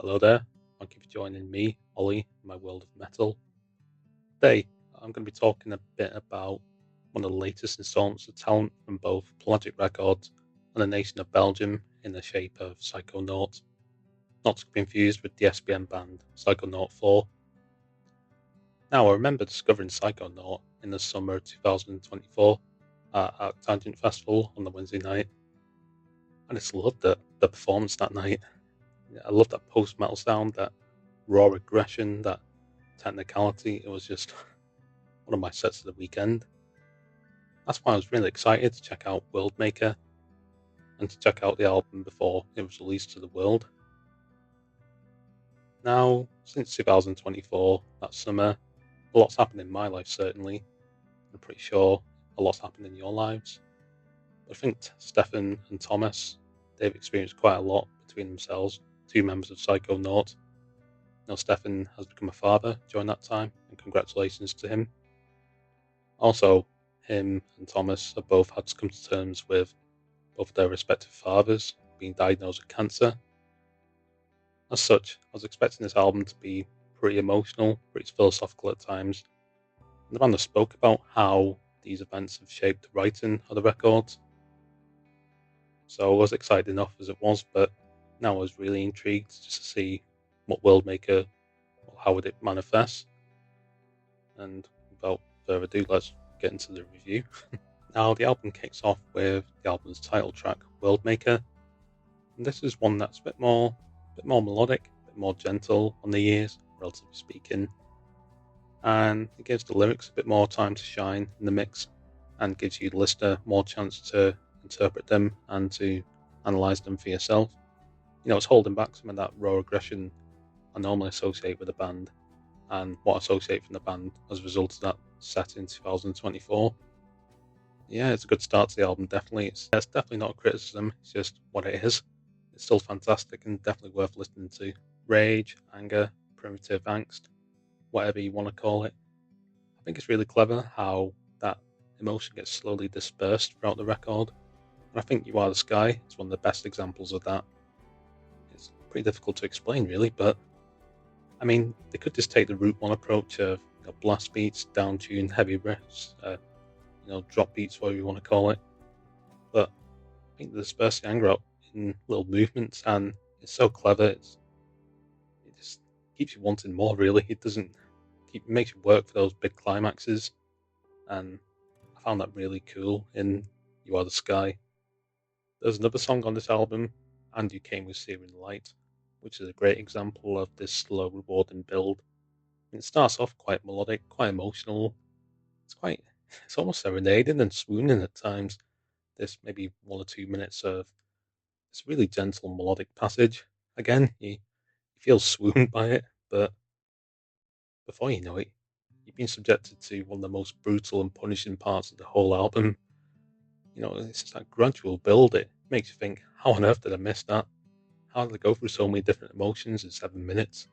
Hello there. Thank you for joining me, Ollie, in my world of metal. Today, I'm going to be talking a bit about one of the latest installments of talent from both Pelagic Records and the nation of Belgium in the shape of Psychonaut, not to be confused with the SBM band Psychonaut 4. Now, I remember discovering Psychonaut in the summer of 2024 at Tangent Festival on the Wednesday night. I just loved the performance that night. I loved that post-metal sound, that raw aggression, that technicality. It was just one of my sets of the weekend. That's why I was really excited to check out Worldmaker and to check out the album before it was released to the world. Now, since 2024, that summer, a lot's happened in my life, certainly. I'm pretty sure a lot's happened in your lives. But I think Stefan and Thomas, they've experienced quite a lot between themselves, two members of Psychonaut. Now, Stefan has become a father during that time, and congratulations to him. Also, him and Thomas have both had to come to terms with both their respective fathers being diagnosed with cancer. As such, I was expecting this album to be pretty emotional, pretty philosophical at times. And the band spoke about how these events have shaped the writing of the records. So I was excited enough as it was, but now I was really intrigued just to see what Worldmaker, how would it manifest. And without further ado, let's get into the review. Now, the album kicks off with the album's title track, Worldmaker. And this is one that's a bit more melodic, a bit more gentle on the ears, relatively speaking. And it gives the lyrics a bit more time to shine in the mix and gives you, the listener, more chance to interpret them and to analyse them for yourself. You know, it's holding back some of that raw aggression I normally associate with the band and what I associate from the band as a result of that set in 2024. Yeah, it's a good start to the album, definitely. It's definitely not a criticism, it's just what it is. It's still fantastic and definitely worth listening to. Rage, anger, primitive angst, whatever you want to call it. I think it's really clever how that emotion gets slowly dispersed throughout the record. And I think You Are the Sky is one of the best examples of that. It's pretty difficult to explain, really, but I mean, they could just take the Route 1 approach of blast beats, down-tuned heavy riffs, drop beats, whatever you want to call it. But I think they disperse the anger out in little movements, and it's so clever. It just keeps you wanting more. Really, it makes you work for those big climaxes, and I found that really cool in You Are the Sky. There's another song on this album, And You Came with Searing Light, which is a great example of this slow, rewarding build. It starts off quite melodic, quite emotional. It's almost serenading and swooning at times. There's maybe 1 or 2 minutes of this really gentle melodic passage. Again, you feel swooned by it, but before you know it, you've been subjected to one of the most brutal and punishing parts of the whole album. You know, it's just that gradual build. It makes you think, how on earth did I miss that? How did I go through so many different emotions in 7 minutes?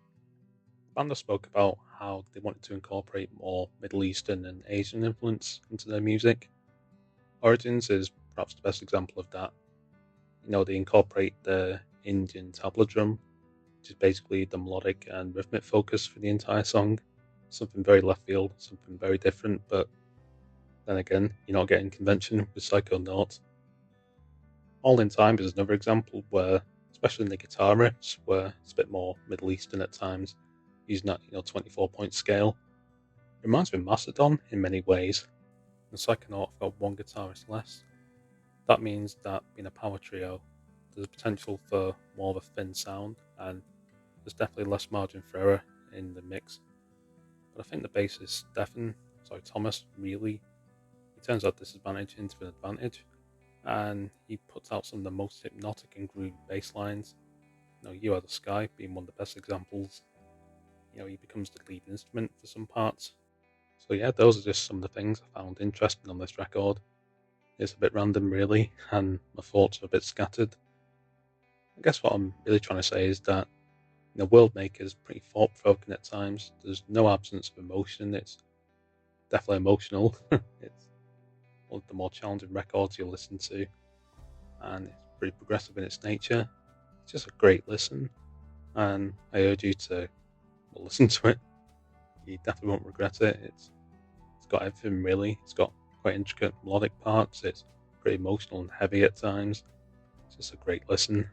The band spoke about how they wanted to incorporate more Middle Eastern and Asian influence into their music. Origins is perhaps the best example of that. You know, they incorporate the Indian tabla drum, which is basically the melodic and rhythmic focus for the entire song. Something very left field, something very different, but then again, you're not getting convention with Psychonaut. All in Time is another example where, especially in the guitar riffs, where it's a bit more Middle Eastern at times, using that 24-point scale. It reminds me of Macedon in many ways. In Psychonaut, I've got one guitarist less. That means that being a power trio, there's a potential for more of a thin sound, and there's definitely less margin for error in the mix. But I think the bassist Thomas, really, he turns that disadvantage into an advantage, and he puts out some of the most hypnotic and groovy bass lines. You Are the Sky being one of the best examples. He becomes the lead instrument for some parts. So yeah, those are just some of the things I found interesting on this record. It's a bit random, really, and my thoughts are a bit scattered. I guess what I'm really trying to say is that Worldmaker is pretty thought-provoking at times. There's no absence of emotion. It's definitely emotional. It's one of the more challenging records you'll listen to, and it's pretty progressive in its nature. It's just a great listen, and I urge you to listen to it. You definitely won't regret it. It's got everything really. It's got quite intricate melodic parts. It's pretty emotional and heavy at times. It's just a great listen.